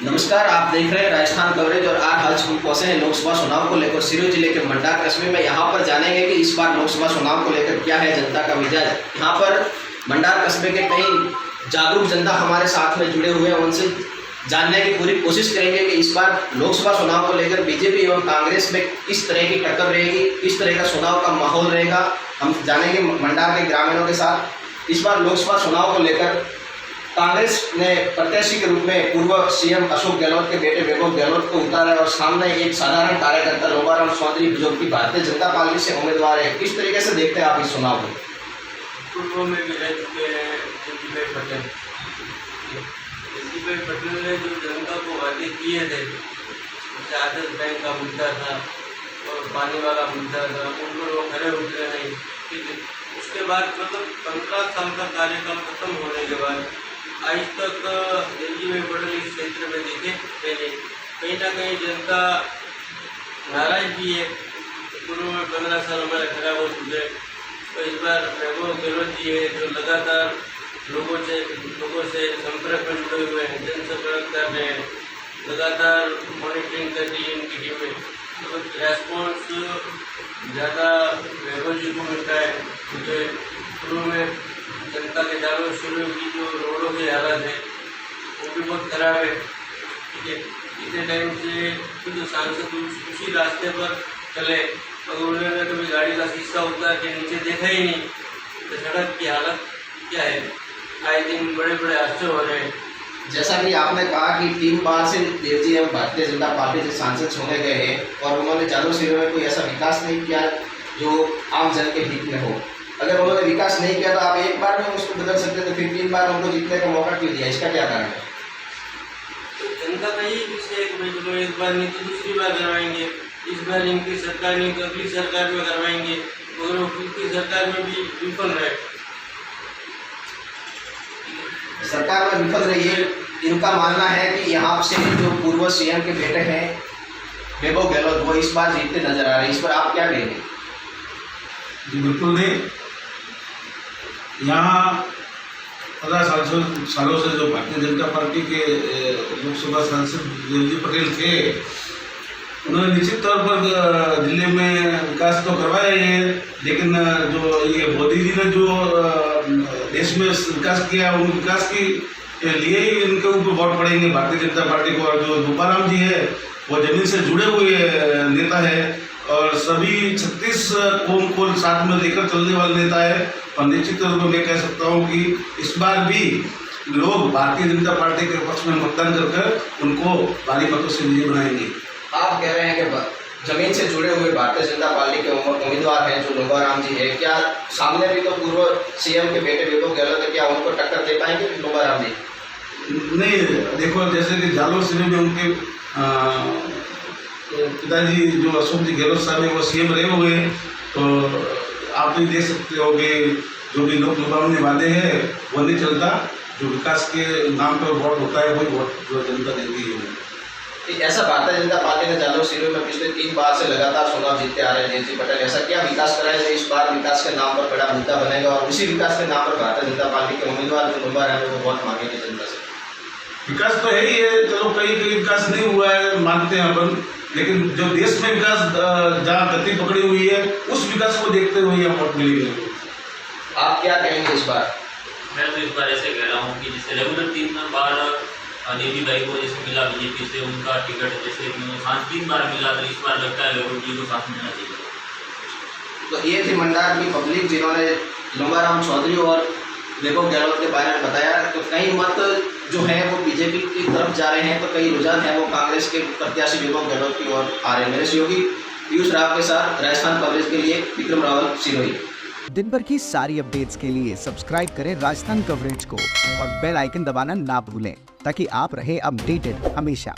नमस्कार, आप देख रहे हैं राजस्थान कवरेज और आज हम पहुंचे हैं लोकसभा चुनाव को लेकर सिरोही जिले के मंडा कस्बे में। यहाँ पर जानेंगे कि इस बार लोकसभा चुनाव को लेकर क्या है जनता का मिजाज। यहाँ पर मंडार कस्बे के कई जागरूक जनता हमारे साथ में जुड़े हुए हैं, उनसे जानने की पूरी कोशिश करेंगे कि इस बार लोकसभा चुनाव को लेकर बीजेपी एवं कांग्रेस में किस तरह की टक्कर रहेगी, किस तरह का चुनाव का माहौल रहेगा। हम जानेंगे मंडार के ग्रामीणों के साथ। इस बार लोकसभा चुनाव को लेकर कांग्रेस ने प्रत्याशी के रूप में पूर्व सीएम अशोक गहलोत के बेटे वैभव गहलोत को उतारा है और सामने एक साधारण कार्यकर्ता लोबाराम चौधरी जो कि भारतीय जनता पार्टी से उम्मीदवार है। किस तरीके से देखते हैं आप इस चुनाव को? पूर्व में भी रह चुके हैं भाई पटेल ने जो जनता को वादे किए थे, आदत बैंक का मुद्दा था और पानी वाला मुद्दा था, उन पर वो खड़े उतरे नहीं। ठीक है, उसके बाद मतलब 15 साल का कार्यकाल खत्म होने के बाद आज तक भाई पटेल इस क्षेत्र में देखे पहले कहीं ना कहीं जनता नाराज भी है। पूर्व में 15 साल हमारे खराब हो चुके, तो इस बार वैभव गहलोत जी है जो लगातार लोगों से संपर्क में जुड़े हुए हैं, जनसंपर्क कर रहे हैं, लगातार मॉनिटरिंग कर रही है इनकी टीमें। तो रेस्पॉन्स ज़्यादा वैभव जी को मिलता है, क्योंकि शुरू में जनता के दारों शुरू की जो रोडों की हालत है वो भी बहुत खराब है। ठीक है, इतने टाइम से जो सांसद उसी रास्ते पर चले अगर उन्होंने कभी गाड़ी का शीशा उतार के नीचे देखा ही नहीं, तो सड़क की हालत क्या है। आए दिन बड़े बड़े हादसे हो रहे हैं। जैसा कि आपने कहा कि 3 बार से देव जी भारतीय जनता पार्टी से सांसद चुने गए हैं और उन्होंने चालू सिरे में कोई ऐसा विकास नहीं किया जो आम जन के हित में हो। अगर उन्होंने विकास नहीं किया तो आप एक बार में उसको बदल सकते, तो फिर 3 बार उनको जीतने का मौका क्यों दिया? इसका क्या कारण है? जनता का यही विषय है कि चलो एक बार नहीं तो दूसरी बार करवाएंगे, इस बार इनकी सरकार नहीं तो अगली सरकार में करवाएंगे, मगर वो उनकी सरकार में भी विफल रहे। सरकार में विफल रही है। इनका मानना है कि यहाँ से जो पूर्व सीएम के बेटे हैं वैभव गहलोत वो इस बार जीतते नजर आ रहे हैं। इस पर आप क्या कहेंगे? जी बिल्कुल नहीं। यहाँ 15 सालों से जो भारतीय जनता पार्टी के लोकसभा सांसद देवजी पटेल थे, उन्होंने निश्चित तौर पर जिले में विकास तो करवाया ही है, लेकिन जो ये मोदी जी ने जो देश में विकास किया उन विकास के लिए ही इनके ऊपर वोट पड़ेंगे भारतीय जनता पार्टी को। और जो लोबाराम जी है वो जमीन से जुड़े हुए नेता है और सभी 36 कौम को साथ में लेकर चलने वाले नेता है। और निश्चित तौर पर मैं कह सकता हूँ कि इस बार भी लोग भारतीय जनता पार्टी के पक्ष में मतदान कर उनको भारी मतों से विजयी बनाएंगे। आप कह रहे हैं कि जमीन से जुड़े हुए भारतीय जनता पार्टी के उम्मीदवार हैं जो लोबाराम जी है, क्या सामने भी तो पूर्व सीएम के बेटे वैभव गहलोत है, क्या उनको टक्कर दे पाएंगे लोबाराम जी? नहीं, देखो जैसे कि जालोर जिले में उनके पिताजी जो अशोक जी गहलोत साहब है वो सीएम रहे हुए हैं, तो आप भी देख सकते हो कि जो भी लोग लुभावने वाले हैं वो नहीं चलता। जो विकास के नाम पर वोट होता है वही वोट जो जनता देती है। ऐसा भारतीय जनता पार्टी ने जालोर जिले में पिछले 3 बार से लगातार चुनाव जीतते आ रहे हैं देवजी पटेल, ऐसा क्या विकास कराया जो इस बार विकास के नाम पर बड़ा मुद्दा बनेगा और उसी विकास के नाम पर भारतीय जनता पार्टी के उम्मीदवार जो लोबाराम है वो बहुत मांगेंगे जनता से? विकास तो है ही है, चलो कहीं विकास नहीं हुआ है मानते हैं अपन, लेकिन जो देश में विकास जहाँ गति पकड़ी हुई है उस विकास को देखते हुए यहाँ वोट मिलेंगे। आप क्या कहेंगे इस बार? मैं तो इस बार ऐसे कह रहा हूँ कि जैसे रेगुलर 3 बार देवी भाई को जैसे मिला बीजेपी से उनका टिकट, जैसे 3 बार मिला, तो इस बार लगता है वैभव जी को साथ मिलना चाहिए। तो ये थी मंडार की पब्लिक जिन्होंने लोबाराम चौधरी और वैभव गहलोत के बारे में बताया। तो कई मत जो है वो बीजेपी की तरफ जा रहे हैं, तो कई रुझान है वो कांग्रेस के प्रत्याशी वैभव गहलोत की ओर आ रहे हैं। मेरे सहयोगी पीयूष राव के साथ राजस्थान कवरेज के लिए विक्रम रावल, सिरोही। दिन भर की सारी अपडेट्स के लिए सब्सक्राइब करें राजस्थान कवरेज को और बेल आइकन दबाना ना भूलें ताकि आप रहे अपडेटेड हमेशा।